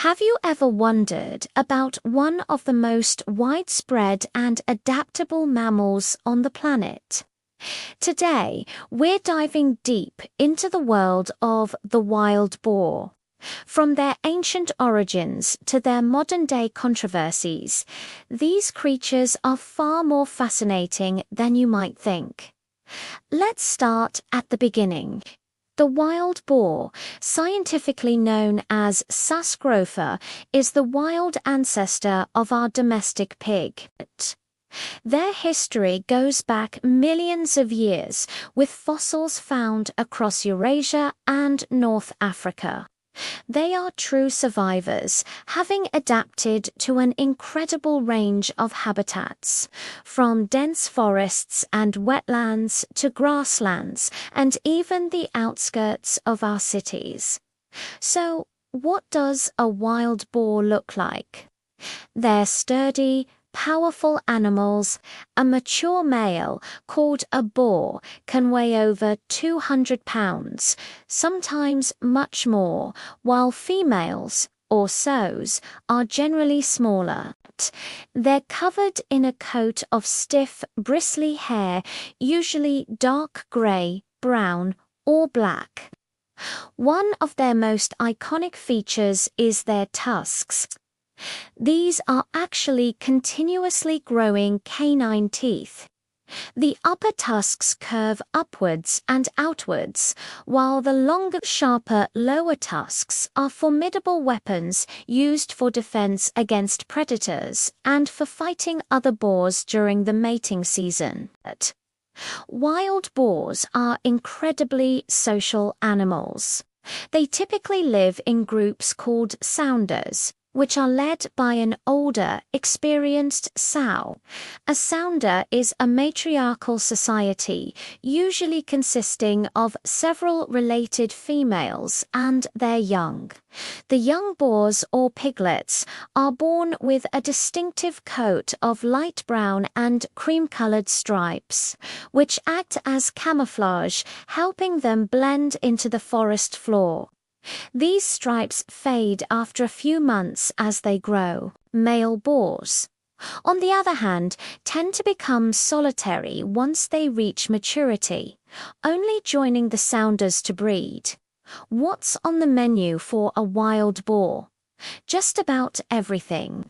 Have you ever wondered about one of the most widespread and adaptable mammals on the planet? Today, we're diving deep into the world of the wild boar. From their ancient origins to their modern-day controversies, these creatures are far more fascinating than you might think. Let's start at the beginning. The wild boar, scientifically known as Sus scrofa, is the wild ancestor of our domestic pig. Their history goes back millions of years, with fossils found across Eurasia and North Africa. They are true survivors, having adapted to an incredible range of habitats, from dense forests and wetlands to grasslands and even the outskirts of our cities. So, what does a wild boar look like? They're sturdy, powerful animals. A mature male, called a boar, can weigh over 200 pounds, sometimes much more, while females, or sows, are generally smaller. They're covered in a coat of stiff, bristly hair, usually dark grey, brown, or black. One of their most iconic features is their tusks. These are actually continuously growing canine teeth. The upper tusks curve upwards and outwards, while the longer, sharper lower tusks are formidable weapons used for defense against predators and for fighting other boars during the mating season. Wild boars are incredibly social animals. They typically live in groups called sounders, which are led by an older, experienced sow. A sounder is a matriarchal society, usually consisting of several related females and their young. The young boars or piglets are born with a distinctive coat of light brown and cream-colored stripes, which act as camouflage, helping them blend into the forest floor. These stripes fade after a few months as they grow. Male boars, on the other hand, tend to become solitary once they reach maturity, only joining the sounders to breed. What's on the menu for a wild boar? Just about everything.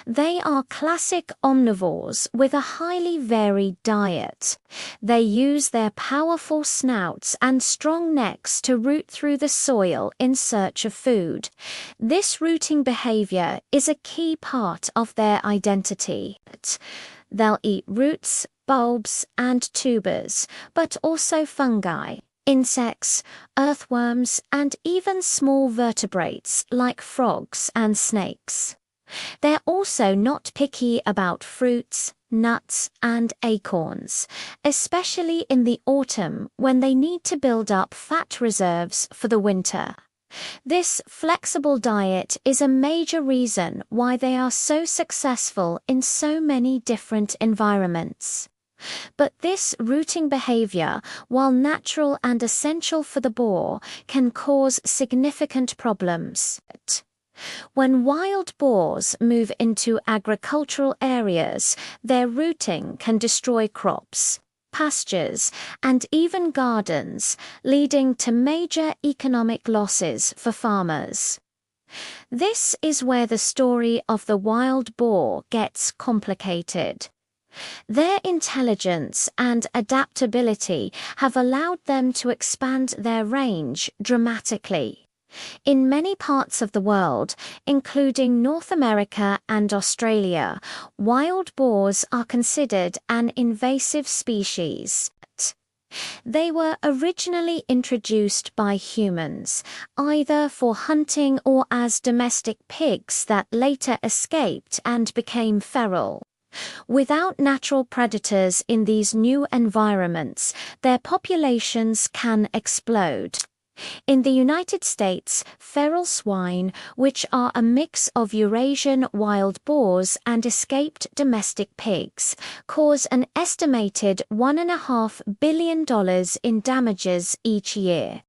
They are classic omnivores with a highly varied diet. They use their powerful snouts and strong necks to root through the soil in search of food. This rooting behavior is a key part of their identity. They'll eat roots, bulbs, and tubers, but also fungi, insects, earthworms, and even small vertebrates like frogs and snakes. They're also not picky about fruits, nuts, and acorns, especially in the autumn when they need to build up fat reserves for the winter. This flexible diet is a major reason why they are so successful in so many different environments. But this rooting behavior, while natural and essential for the boar, can cause significant problems. When wild boars move into agricultural areas, their rooting can destroy crops, pastures, and even gardens, leading to major economic losses for farmers. This is where the story of the wild boar gets complicated. Their intelligence and adaptability have allowed them to expand their range dramatically. In many parts of the world, including North America and Australia, wild boars are considered an invasive species. They were originally introduced by humans, either for hunting or as domestic pigs that later escaped and became feral. Without natural predators in these new environments, their populations can explode. In the United States, feral swine, which are a mix of Eurasian wild boars and escaped domestic pigs, cause an estimated $1.5 billion in damages each year.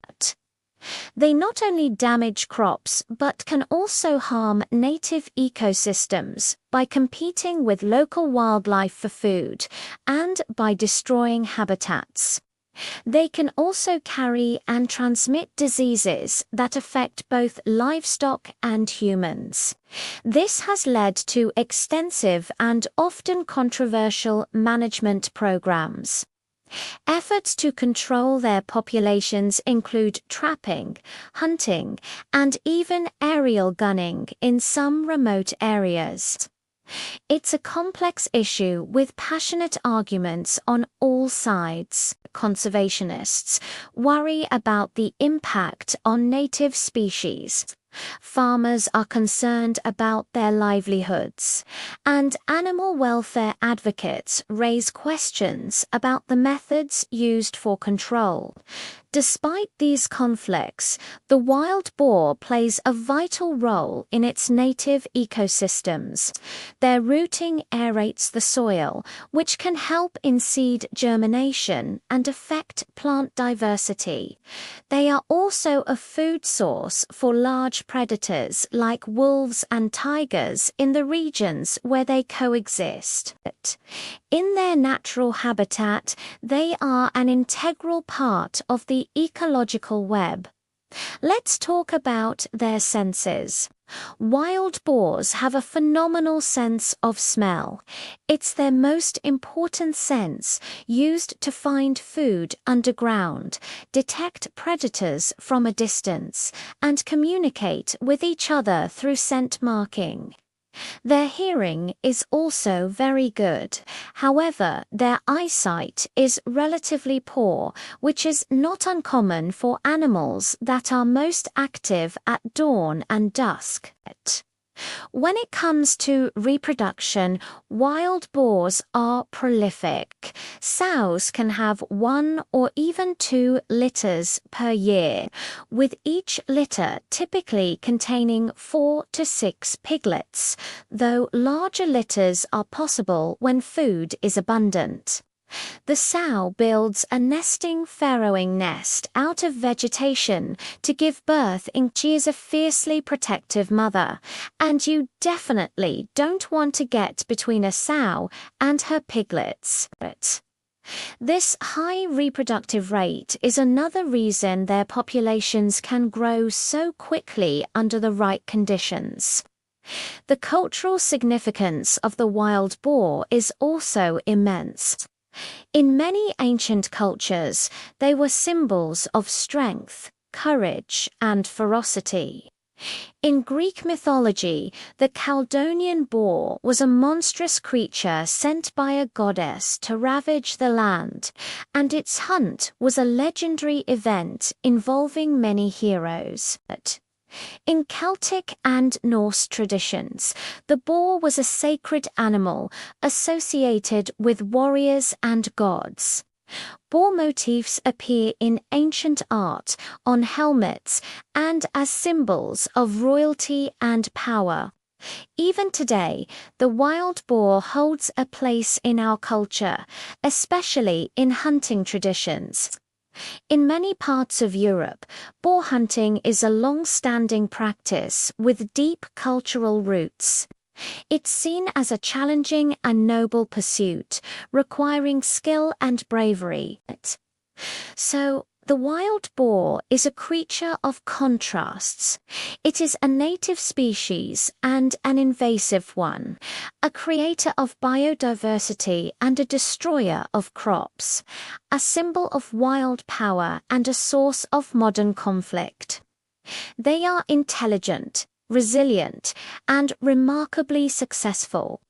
They not only damage crops but can also harm native ecosystems by competing with local wildlife for food and by destroying habitats. They can also carry and transmit diseases that affect both livestock and humans. This has led to extensive and often controversial management programs. Efforts to control their populations include trapping, hunting, and even aerial gunning in some remote areas. It's a complex issue with passionate arguments on all sides. Conservationists worry about the impact on native species. Farmers are concerned about their livelihoods, and animal welfare advocates raise questions about the methods used for control. Despite these conflicts, the wild boar plays a vital role in its native ecosystems. Their rooting aerates the soil, which can help in seed germination and affect plant diversity. They are also a food source for large predators like wolves and tigers in the regions where they coexist. In their natural habitat, they are an integral part of the ecological web. Let's talk about their senses. Wild boars have a phenomenal sense of smell. It's their most important sense, used to find food underground, detect predators from a distance, and communicate with each other through scent marking. Their hearing is also very good. However, their eyesight is relatively poor, which is not uncommon for animals that are most active at dawn and dusk. When it comes to reproduction, wild boars are prolific. Sows can have 1 or even 2 litters per year, with each litter typically containing 4 to 6 piglets, though larger litters are possible when food is abundant. The sow builds a nesting farrowing nest out of vegetation to give birth. She is a fiercely protective mother, and you definitely don't want to get between a sow and her piglets. This high reproductive rate is another reason their populations can grow so quickly under the right conditions. The cultural significance of the wild boar is also immense. In many ancient cultures, they were symbols of strength, courage, and ferocity. In Greek mythology, the Chaldean boar was a monstrous creature sent by a goddess to ravage the land, and its hunt was a legendary event involving many heroes. In Celtic and Norse traditions, the boar was a sacred animal associated with warriors and gods. Boar motifs appear in ancient art, on helmets, and as symbols of royalty and power. Even today, the wild boar holds a place in our culture, especially in hunting traditions. In many parts of Europe, boar hunting is a long-standing practice with deep cultural roots. It's seen as a challenging and noble pursuit, requiring skill and bravery. So, the wild boar is a creature of contrasts. It is a native species and an invasive one, a creator of biodiversity and a destroyer of crops, a symbol of wild power and a source of modern conflict. They are intelligent, resilient, and remarkably successful.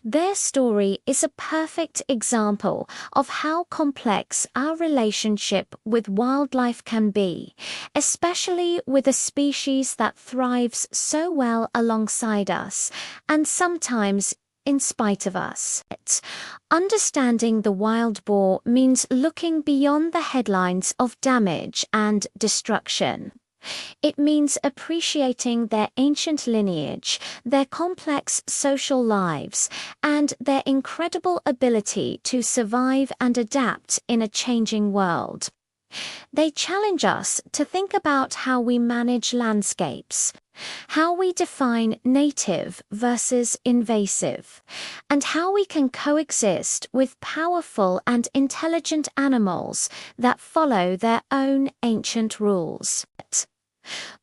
Their story is a perfect example of how complex our relationship with wildlife can be, especially with a species that thrives so well alongside us, and sometimes in spite of us. Understanding the wild boar means looking beyond the headlines of damage and destruction. It means appreciating their ancient lineage, their complex social lives, and their incredible ability to survive and adapt in a changing world. They challenge us to think about how we manage landscapes, how we define native versus invasive, and how we can coexist with powerful and intelligent animals that follow their own ancient rules.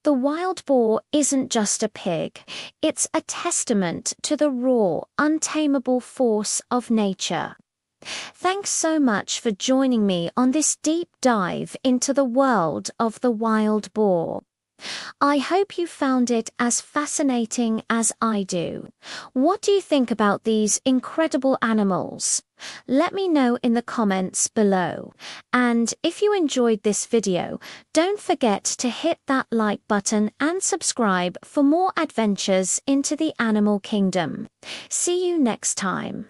The wild boar isn't just a pig, it's a testament to the raw, untamable force of nature. Thanks so much for joining me on this deep dive into the world of the wild boar. I hope you found it as fascinating as I do. What do you think about these incredible animals? Let me know in the comments below. And if you enjoyed this video, don't forget to hit that like button and subscribe for more adventures into the animal kingdom. See you next time.